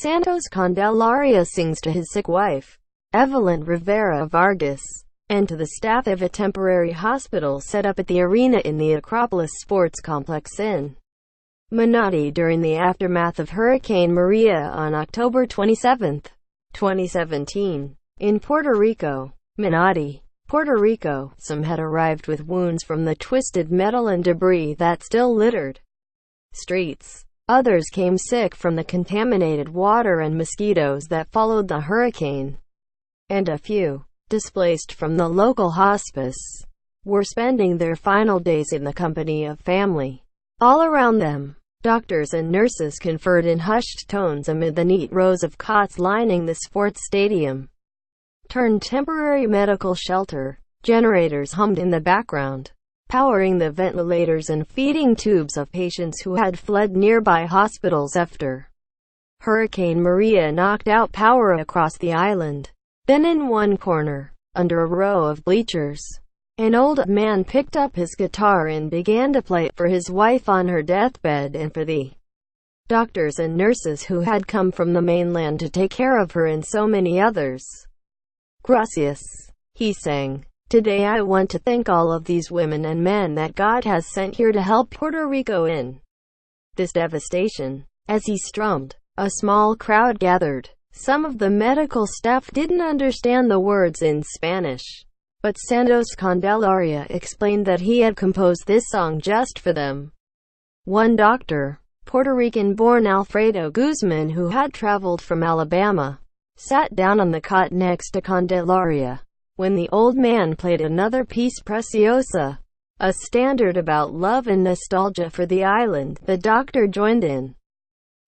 Santos Candelaria sings to his sick wife, Evelyn Rivera Vargas, and to the staff of a temporary hospital set up at the arena in the Acropolis Sports Complex in Manati during the aftermath of Hurricane Maria on October 27, 2017. In Puerto Rico, Manati, Puerto Rico, some had arrived with wounds from the twisted metal and debris that still littered streets. Others came sick from the contaminated water and mosquitoes that followed the hurricane. And a few, displaced from the local hospice, were spending their final days in the company of family. All around them, doctors and nurses conferred in hushed tones amid the neat rows of cots lining the sports stadium turned temporary medical shelter. Generators hummed in the background, powering the ventilators and feeding tubes of patients who had fled nearby hospitals after Hurricane Maria knocked out power across the island. Then in one corner, under a row of bleachers, an old man picked up his guitar and began to play it for his wife on her deathbed and for the doctors and nurses who had come from the mainland to take care of her and so many others. "Gracias," he sang. "Today I want to thank all of these women and men that God has sent here to help Puerto Rico in this devastation." As he strummed, a small crowd gathered. Some of the medical staff didn't understand the words in Spanish, but Santos Candelaria explained that he had composed this song just for them. One doctor, Puerto Rican-born Alfredo Guzman, who had traveled from Alabama, sat down on the cot next to Candelaria. When the old man played another piece, Preciosa, a standard about love and nostalgia for the island, the doctor joined in.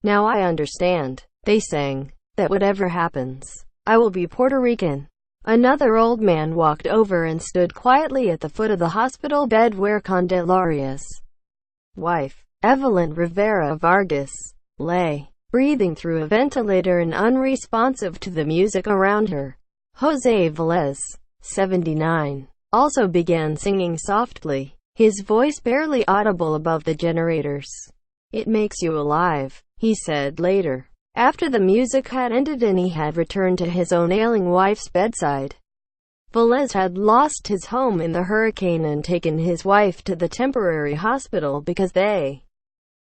"Now I understand," they sang, "that whatever happens, I will be Puerto Rican." Another old man walked over and stood quietly at the foot of the hospital bed where Candelaria's wife, Evelyn Rivera Vargas, lay, breathing through a ventilator and unresponsive to the music around her. Jose Velez, 79, also began singing softly, his voice barely audible above the generators. "It makes you alive," he said later, after the music had ended and he had returned to his own ailing wife's bedside. Velez had lost his home in the hurricane and taken his wife to the temporary hospital because they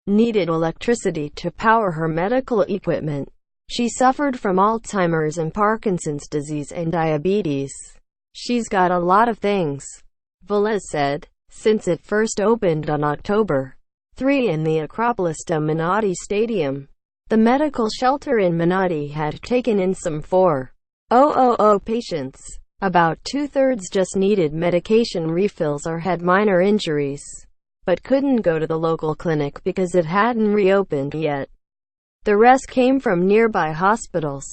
needed electricity to power her medical equipment. She suffered from Alzheimer's and Parkinson's disease and diabetes. "She's got a lot of things," Velez said. Since it first opened on October 3 in the Acropolis de Manati Stadium, the medical shelter in Manati had taken in some 4,000 patients. About two-thirds just needed medication refills or had minor injuries, but couldn't go to the local clinic because it hadn't reopened yet. The rest came from nearby hospitals,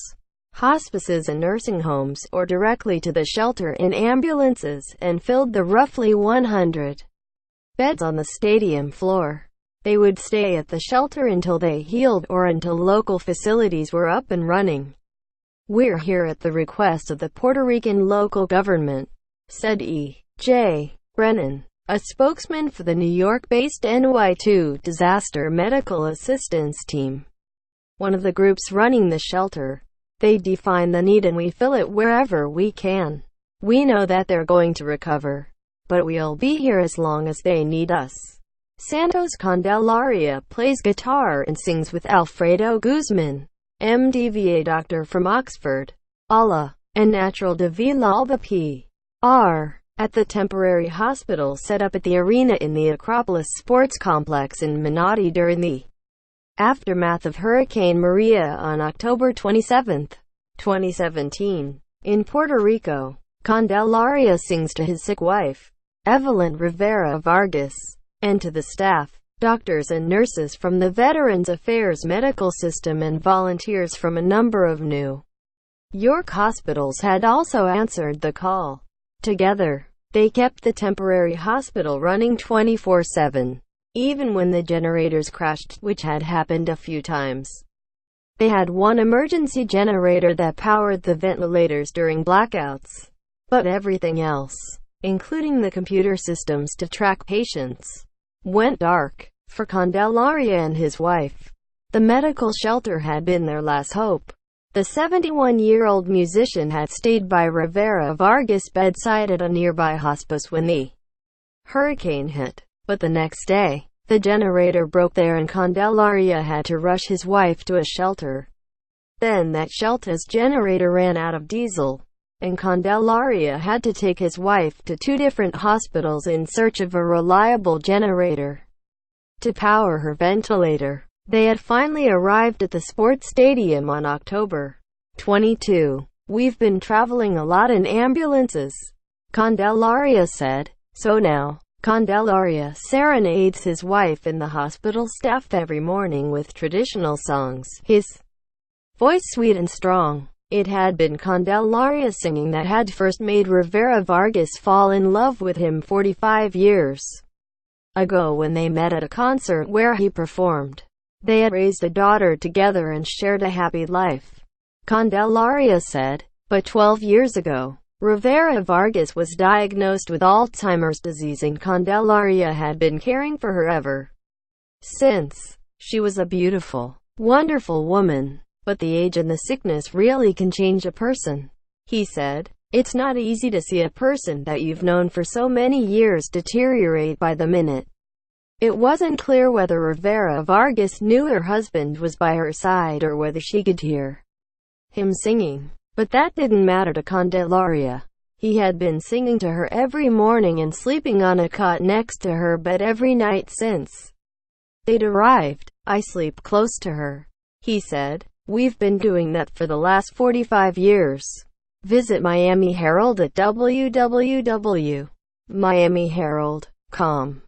hospices and nursing homes, or directly to the shelter in ambulances, and filled the roughly 100 beds on the stadium floor. They would stay at the shelter until they healed or until local facilities were up and running. "We're here at the request of the Puerto Rican local government," said E.J. Brennan, a spokesman for the New York-based NY2 Disaster Medical Assistance Team, one of the groups running the shelter. "They define the need and we fill it wherever we can. We know that they're going to recover, but we'll be here as long as they need us." Santos Candelaria plays guitar and sings with Alfredo Guzman, MDVA doctor from Oxford, Allah, and natural de Villalba P.R. at the temporary hospital set up at the arena in the Acropolis Sports Complex in Manati during the aftermath of Hurricane Maria on October 27, 2017. In Puerto Rico, Candelaria sings to his sick wife, Evelyn Rivera Vargas, and to the staff, doctors and nurses from the Veterans Affairs medical system and volunteers from a number of New York hospitals had also answered the call. Together, they kept the temporary hospital running 24/7, even when the generators crashed, which had happened a few times. They had one emergency generator that powered the ventilators during blackouts, but everything else, including the computer systems to track patients, went dark. For Candelaria and his wife, The medical shelter had been their last hope. The 71-year-old musician had stayed by Rivera Vargas' bedside at a nearby hospice when the hurricane hit. But the next day, the generator broke there and Candelaria had to rush his wife to a shelter. Then that shelter's generator ran out of diesel, and Candelaria had to take his wife to 2 different hospitals in search of a reliable generator to power her ventilator. They had finally arrived at the sports stadium on October 22. "We've been traveling a lot in ambulances," Candelaria said. So now, Candelaria serenades his wife and the hospital staff every morning with traditional songs, his voice sweet and strong. It had been Candelaria's singing that had first made Rivera Vargas fall in love with him 45 years ago when they met at a concert where he performed. They had raised a daughter together and shared a happy life, Candelaria said. But 12 years ago, Rivera Vargas was diagnosed with Alzheimer's disease and Candelaria had been caring for her ever since. She was a beautiful, wonderful woman, but the age and the sickness really can change a person, he said. It's not easy to see a person that you've known for so many years deteriorate by the minute. It wasn't clear whether Rivera Vargas knew her husband was by her side or whether she could hear him singing. But that didn't matter to Candelaria. He had been singing to her every morning and sleeping on a cot next to her bed every night since they'd arrived. "I sleep close to her," he said. "We've been doing that for the last 45 years. Visit Miami Herald at www.miamiherald.com.